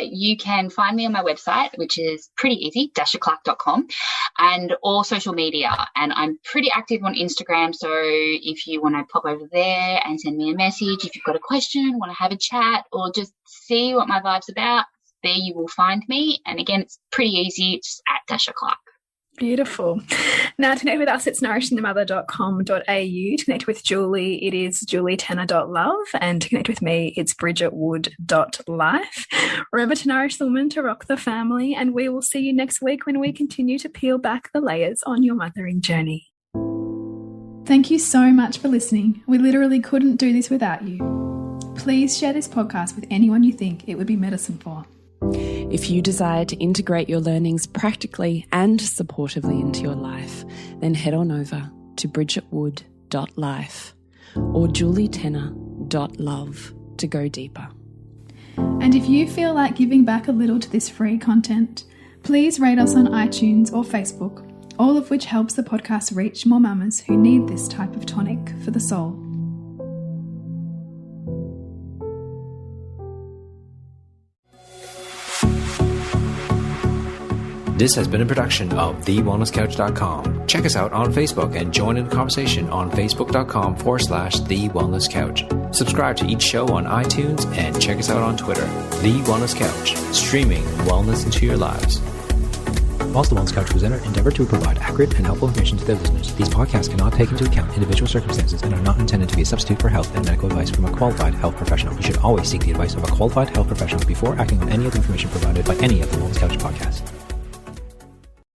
You can find me on my website, which is pretty easy, dashaclarke.com, and all social media. And I'm pretty active on Instagram, so if you want to pop over there and send me a message, if you've got a question, want to have a chat, or just see what my vibe's about, there you will find me. And again, it's pretty easy, it's at Dasha Clarke. Beautiful. Now, to connect with us, it's nourishingthemother.com.au. To connect with Julie, it is julietenner.love. And to connect with me, it's bridgetwood.life. Remember to nourish the woman, to rock the family, and we will see you next week when we continue to peel back the layers on your mothering journey. Thank you so much for listening. We literally couldn't do this without you. Please share this podcast with anyone you think it would be medicine for. If you desire to integrate your learnings practically and supportively into your life, then head on over to bridgetwood.life or julietenner.love to go deeper. And if you feel like giving back a little to this free content, please rate us on iTunes or Facebook, all of which helps the podcast reach more mamas who need this type of tonic for the soul. This has been a production of TheWellnessCouch.com. Check us out on Facebook and join in the conversation on Facebook.com/TheWellnessCouch. Subscribe to each show on iTunes and check us out on Twitter. The Wellness Couch, streaming wellness into your lives. Whilst the Wellness Couch presenter endeavor to provide accurate and helpful information to their listeners, these podcasts cannot take into account individual circumstances and are not intended to be a substitute for health and medical advice from a qualified health professional. You should always seek the advice of a qualified health professional before acting on any of the information provided by any of the Wellness Couch podcasts.